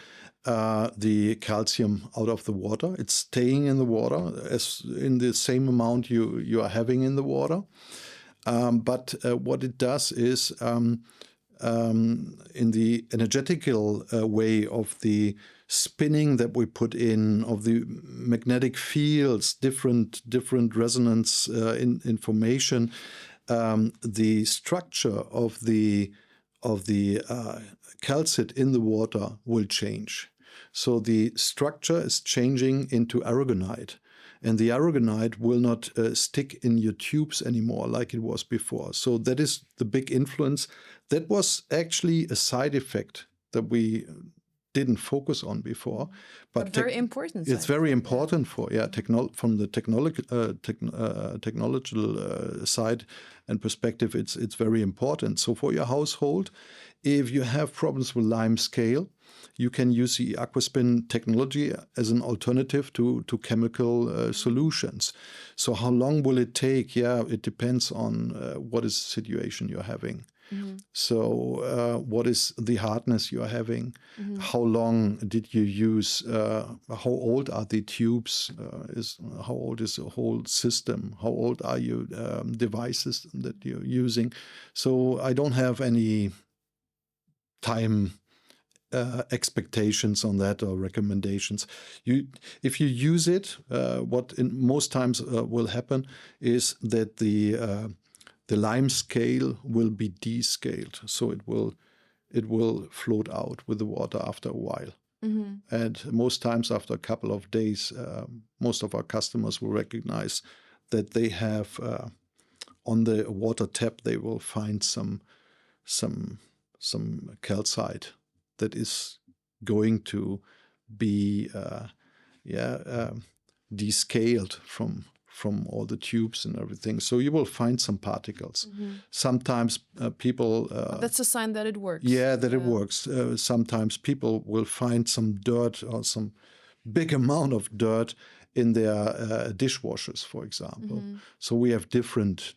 the calcium out of the water. It's staying in the water as in the same amount you are having in the water. But what it does is in the energetical way of the spinning that we put in, of the magnetic fields, different resonance information, the structure of the calcite in the water will change. So the structure is changing into aragonite. And the aragonite will not stick in your tubes anymore like it was before. So that is the big influence. That was actually a side effect that we didn't focus on before. But very important. It's very important from the technological side and perspective, it's very important. So for your household, if you have problems with lime scale, you can use the aquaspin technology as an alternative to chemical solutions. So how long will it take? Yeah, it depends on what is the situation you're having. Mm-hmm. So what is the hardness you're having? Mm-hmm. How long did you use? How old are the tubes? How old is the whole system? How old are your devices that you're using? So I don't have any time expectations on that or recommendations. If you use it, what in most times will happen is that the lime scale will be descaled, so it will float out with the water after a while. Mm-hmm. And most times after a couple of days, most of our customers will recognize that they have on the water tap they will find some calcite that is going to be descaled from all the tubes and everything. So you will find some particles. Mm-hmm. Sometimes people... that's a sign that it works. Yeah, that it works. Sometimes people will find some dirt or some big amount of dirt in their dishwashers, for example. Mm-hmm. So we have different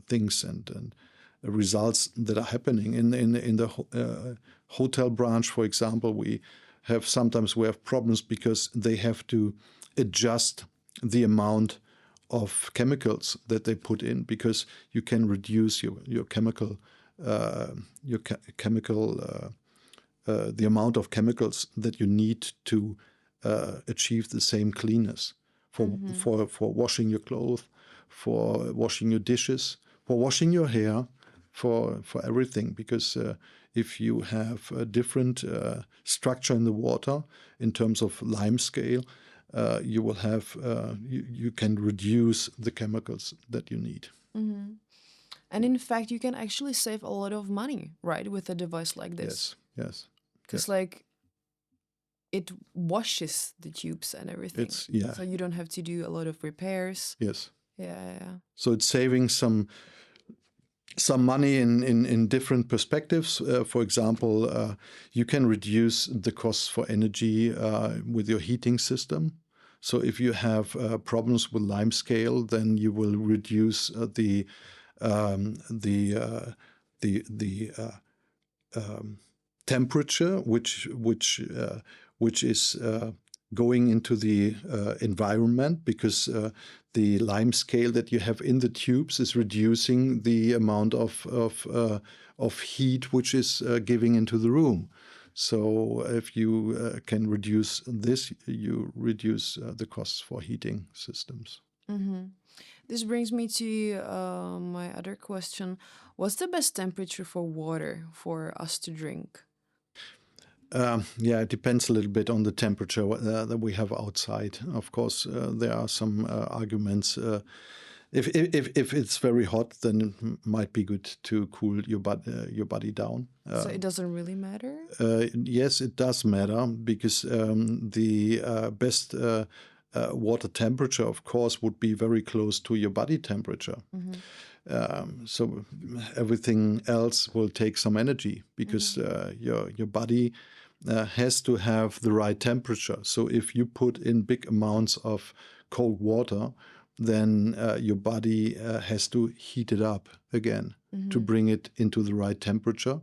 things and results that are happening in the hotel branch, for example. We have problems because they have to adjust the amount of chemicals that they put in, because you can reduce your chemical the amount of chemicals that you need to achieve the same cleanness for washing your clothes, for washing your dishes, for washing your hair, for everything. Because if you have a different structure in the water in terms of lime scale, you will have you can reduce the chemicals that you need. Mm-hmm. And in fact, you can actually save a lot of money, right, with a device like this. Yes. Because it washes the tubes and everything. So you don't have to do a lot of repairs. Yes. Yeah. So it's saving some money in different perspectives. For example, you can reduce the costs for energy with your heating system. So if you have problems with lime scale, then you will reduce the temperature which is going into the environment, because the lime scale that you have in the tubes is reducing the amount of heat which is giving into the room. So if you can reduce this, you reduce the costs for heating systems. Mm-hmm. This brings me to my other question. What's the best temperature for water for us to drink? It depends a little bit on the temperature that we have outside. Of course, there are some arguments. If it's very hot, then it might be good to cool your body down. So it doesn't really matter? Yes, it does matter, because the best water temperature, of course, would be very close to your body temperature. Mm-hmm. So everything else will take some energy, because your body has to have the right temperature. So if you put in big amounts of cold water, then your body has to heat it up again to bring it into the right temperature,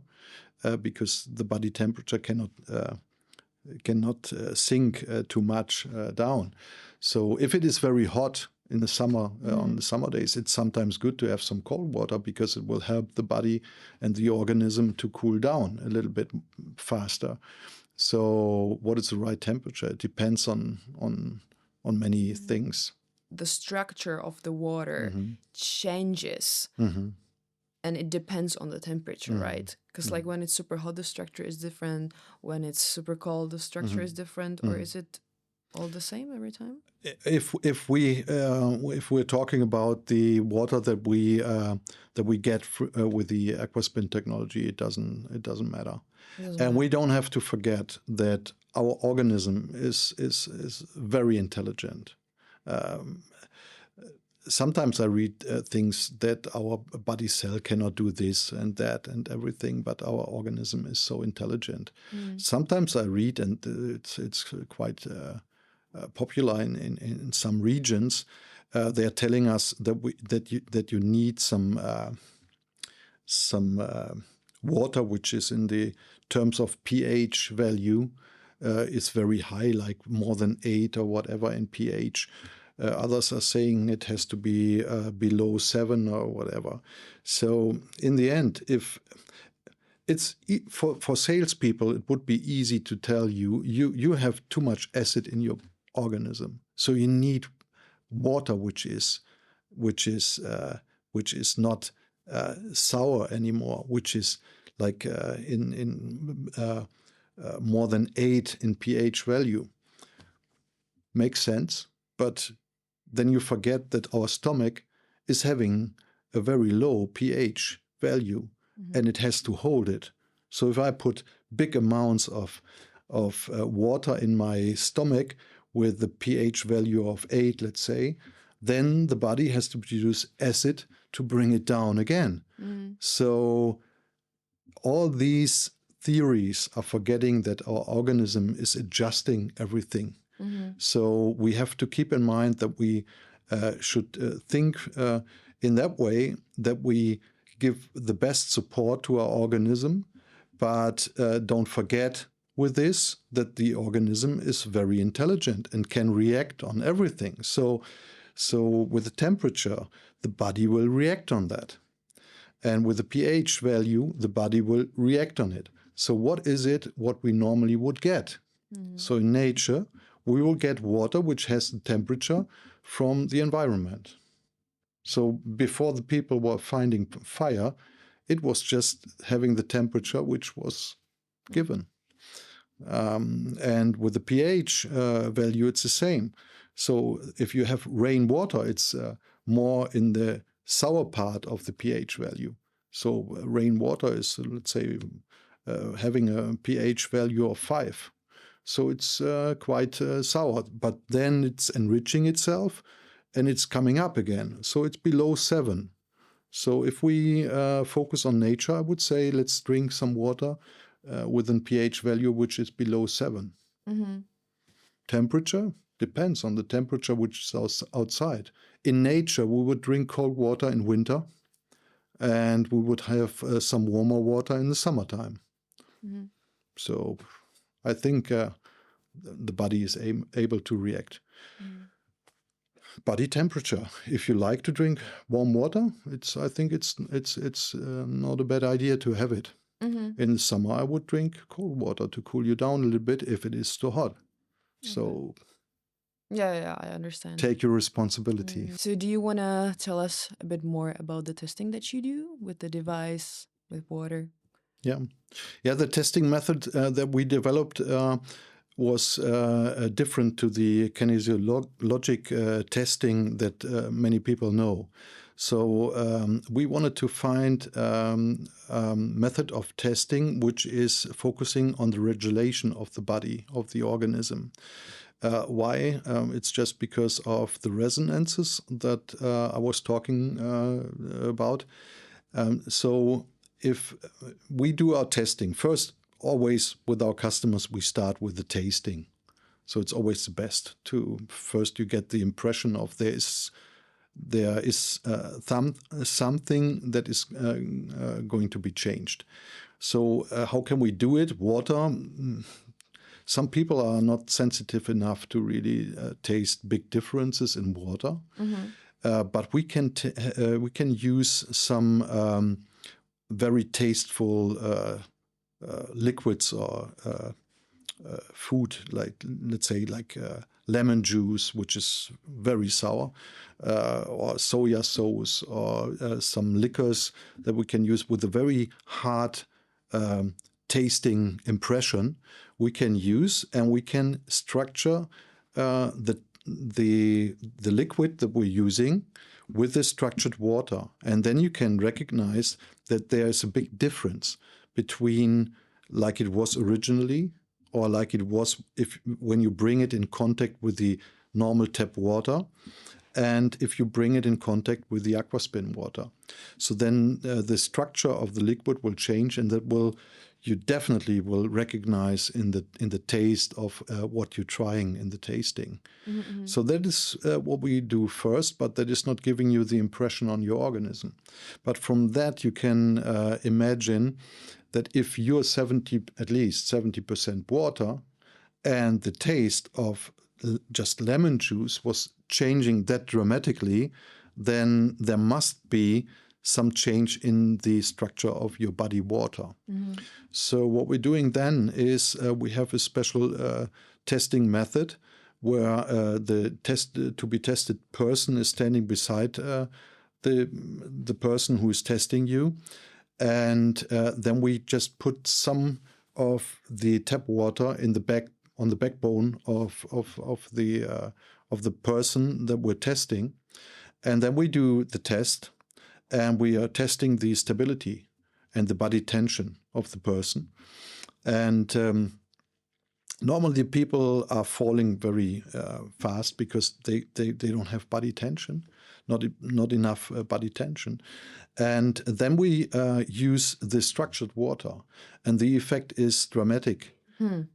because the body temperature cannot sink too much down. So if it is very hot in the summer, on the summer days, it's sometimes good to have some cold water, because it will help the body and the organism to cool down a little bit faster. So what is the right temperature? It depends on many things. The structure of the water changes and it depends on the temperature, right? Because like when it's super hot, the structure is different. When it's super cold, the structure is different. Or is it all the same every time? If we're talking about the water that we get with the aquaspin technology, it doesn't matter. And we don't have to forget that our organism is very intelligent. Sometimes I read things that our body cell cannot do this and that and everything, but our organism is so intelligent. Sometimes I read, and it's quite popular in some regions. They are telling us that you need some water which is in the terms of pH value is very high, like more than 8 or whatever in pH. Others are saying it has to be below 7 or whatever. So in the end, if it's for salespeople, it would be easy to tell you have too much acid in your organism, so you need water which is not sour anymore, which is like in more than 8 in pH value. Makes sense, but then you forget that our stomach is having a very low pH value, and it has to hold it. So if I put big amounts of water in my stomach with the pH value of 8, let's say, then the body has to produce acid to bring it down again. So all these theories are forgetting that our organism is adjusting everything. So we have to keep in mind that we should think in that way, that we give the best support to our organism, but don't forget with this that the organism is very intelligent and can react on everything. So with the temperature, the body will react on that. And with the pH value, the body will react on it. So what is it what we normally would get? So in nature, we will get water which has the temperature from the environment. So before the people were finding fire, it was just having the temperature which was given. And with the pH value, it's the same. So if you have rainwater, it's more in the sour part of the pH value. So rainwater is, let's say, having a pH value of 5. So it's quite sour, but then it's enriching itself and it's coming up again. So it's below 7. So if we focus on nature, I would say let's drink some water with a pH value which is below 7. Temperature depends on the temperature which is outside. In nature, we would drink cold water in winter, and we would have some warmer water in the summertime. So I think the body is able to react. Body temperature. If you like to drink warm water, I think it's not a bad idea to have it. In the summer, I would drink cold water to cool you down a little bit if it is too hot. So yeah, I understand. Take your responsibility. So do you want to tell us a bit more about the testing that you do with the device, with water? Yeah. The testing method that we developed was different to the kinesiologic testing that many people know. So we wanted to find a method of testing which is focusing on the regulation of the body, of the organism. Why? It's just because of the resonances that I was talking about. So if we do our testing, first, always with our customers, we start with the tasting. So it's always the best to first you get the impression of there is something that is going to be changed. So how can we do it? Water. Some people are not sensitive enough to really taste big differences in water, but we can use some very tasteful liquids or food, like let's say lemon juice, which is very sour, or soya sauce, or some liquors that we can use with a very hard tasting impression, we can use, and we can structure the liquid that we're using with the structured water. And then you can recognize that there is a big difference between like it was originally, or like it was when you bring it in contact with the normal tap water, and if you bring it in contact with the aquaspin water. So then the structure of the liquid will change, and that you definitely will recognize in the taste of what you're trying in the tasting. Mm-hmm. So that is what we do first, but that is not giving you the impression on your organism. But from that you can imagine that if you're at least 70% water, and the taste of just lemon juice was changing that dramatically, then there must be some change in the structure of your body water. Mm-hmm. So what we're doing then is we have a special testing method where the to be tested person is standing beside the person who is testing you. And then we just put some of the tap water on the backbone of the person that we're testing, and then we do the test, and we are testing the stability and the body tension of the person. And normally people are falling very fast because they don't have body tension, not enough body tension. And then we use the structured water, and the effect is dramatic.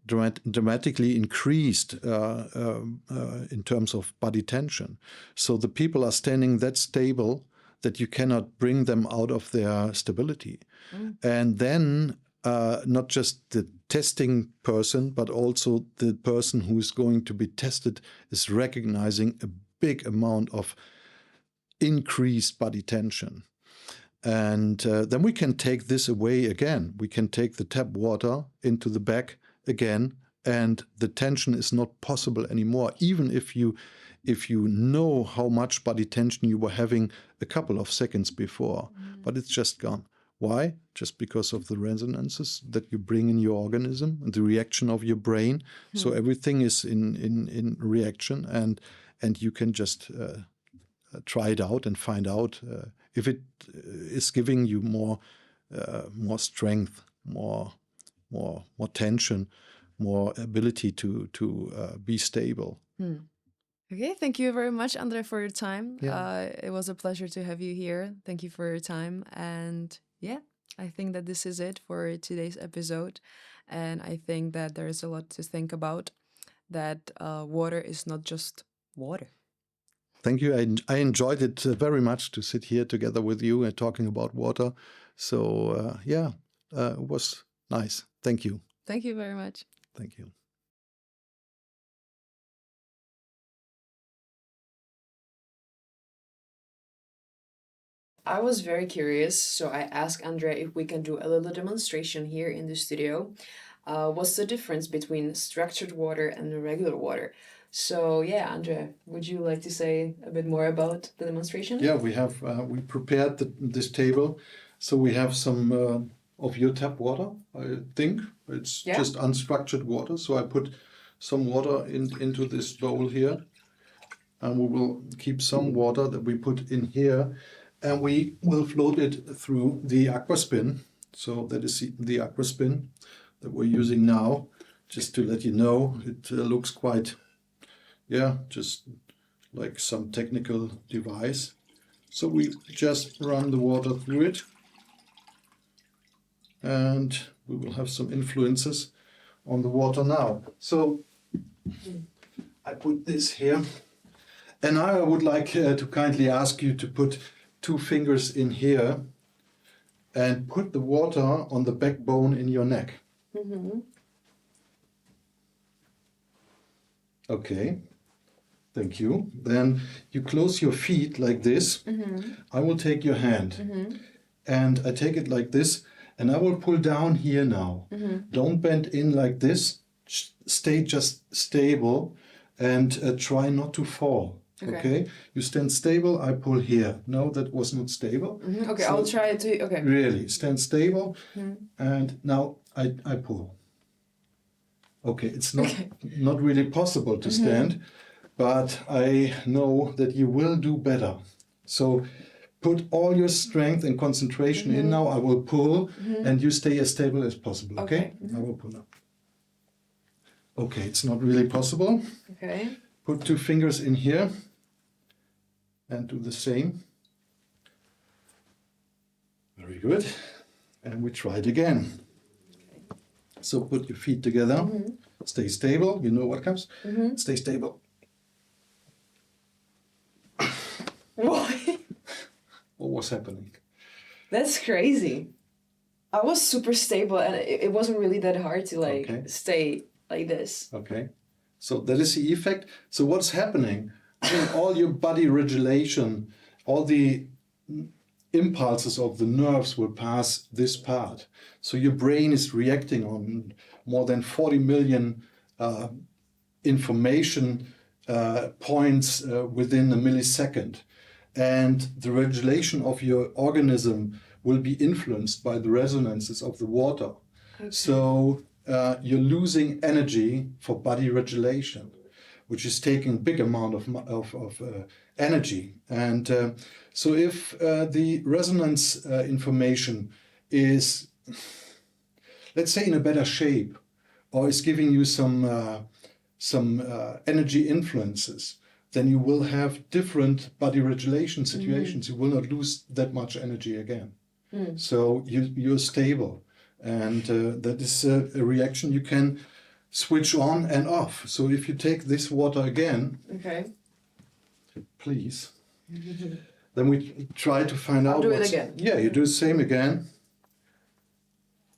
Dramatically increased in terms of body tension. So the people are standing that stable that you cannot bring them out of their stability. And then not just the testing person, but also the person who is going to be tested is recognizing a big amount of increased body tension. And then we can take this away again. We can take the tap water into the bag again, and the tension is not possible anymore, even if you know how much body tension you were having a couple of seconds before, but it's just gone. Why? Just because of the resonances that you bring in your organism and the reaction of your brain. So everything is in reaction, and you can just try it out and find out if it is giving you more strength, more tension, more ability to be stable. Okay, thank you very much, André, for your time. Yeah. It was a pleasure to have you here. Thank you for your time. And yeah, I think that this is it for today's episode. And I think that there is a lot to think about, that water is not just water. Thank you. I enjoyed it very much to sit here together with you and talking about water. So it was nice. Thank you. Thank you very much. Thank you. I was very curious, so I asked André if we can do a little demonstration here in the studio. What's the difference between structured water and regular water? So yeah, André, would you like to say a bit more about the demonstration? Yeah, we prepared this table, so we have some of your tap water. I think it's just unstructured water. So I put some water into this bowl here, and we will keep some water that we put in here, and we will float it through the aquaspin. So that is the aquaspin that we're using now. Just to let you know, it looks quite, just like some technical device. So we just run the water through it, and we will have some influences on the water now. So I put this here, and now I would like to kindly ask you to put 2 fingers in here and put the water on the backbone in your neck. Mm-hmm. Okay, thank you. Then you close your feet like this. Mm-hmm. I will take your hand, and I take it like this, and I will pull down here now. Mm-hmm. Don't bend in like this, stay just stable and try not to fall. Okay. You stand stable, I pull here. No, that was not stable. Okay, so I'll try it to, okay. Really, stand stable, and now I pull. Okay, it's not really possible to stand, but I know that you will do better. So put all your strength and concentration in now. I will pull, and you stay as stable as possible, okay? I will pull now. Okay, it's not really possible. Okay. Put 2 fingers in here and do the same. Very good. And we try it again. Okay. So put your feet together. Stay stable. You know what comes? Stay stable. Why? What was happening? That's crazy. I was super stable and it wasn't really that hard to stay like this. Okay. So that is the effect. So what's happening? I mean, all your body regulation, all the impulses of the nerves will pass this part. So your brain is reacting on more than 40 million information points within a millisecond. And the regulation of your organism will be influenced by the resonances of the water. Okay. So you're losing energy for body regulation, which is taking a big amount of energy. And so if the resonance information is, let's say, in a better shape, or is giving you some energy influences, then you will have different body regulation situations. You will not lose that much energy again. So you're stable. And that is a reaction you can switch on and off. So if you take this water again, please, then we try to find out. I'll do it again. Yeah, you do the same again.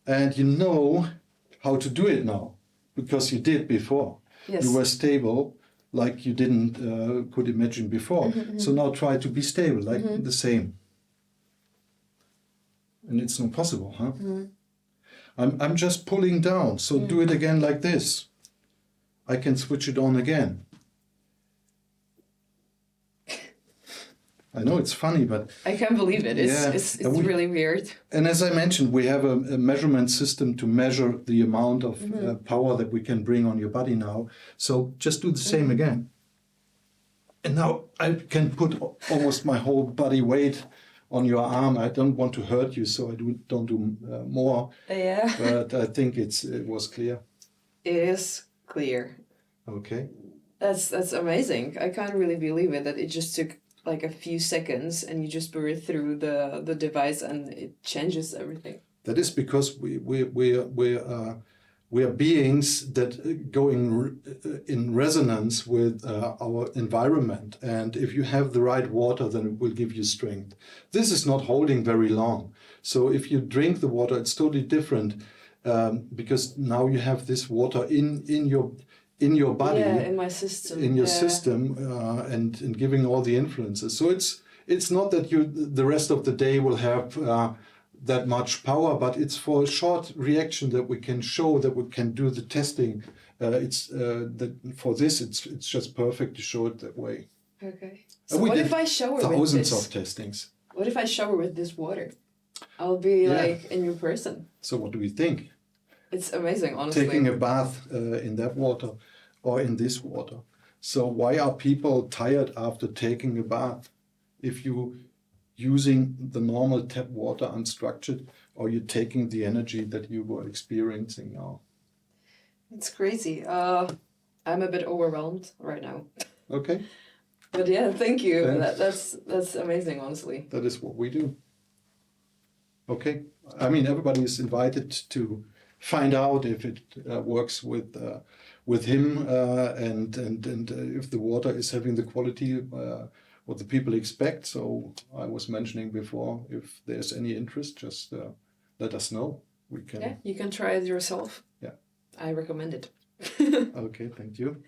And you know how to do it now, because you did before. Yes. You were stable like you didn't could imagine before. So now try to be stable, like the same. And it's not possible, huh? I'm just pulling down, so do it again like this. I can switch it on again. I know it's funny, but... I can't believe it. It's really weird. And as I mentioned, we have a measurement system to measure the amount of power that we can bring on your body now. So just do the same again. And now I can put almost my whole body weight on your arm. I don't want to hurt you, so I don't do more. Yeah. But I think it was clear. It is clear. Okay. That's amazing. I can't really believe it that it just took like a few seconds and you just put it through the device and it changes everything. That is because we are beings that go in resonance with our environment. And if you have the right water, then it will give you strength. This is not holding very long. So if you drink the water, it's totally different because now you have this water in your body. Yeah, in my system. In your system and giving all the influences. So it's not that the rest of the day will have that much power, but it's for a short reaction that we can show, that we can do the testing. For this, it's just perfect to show it that way. Okay. So what if I shower with this? Thousands of testings. What if I shower with this water? I'll be like a new person. So what do we think? It's amazing, honestly. Taking a bath in that water or in this water. So why are people tired after taking a bath? If you using the normal tap water unstructured, or you're taking the energy that you were experiencing now? It's crazy. I'm a bit overwhelmed right now. Okay. But yeah, thank you. That's amazing, honestly. That is what we do. Okay. I mean, everybody is invited to find out if it works with him and if the water is having the quality what the people expect. So I was mentioning before, if there's any interest, just let us know. We can. Yeah, you can try it yourself. Yeah. I recommend it. Okay, thank you.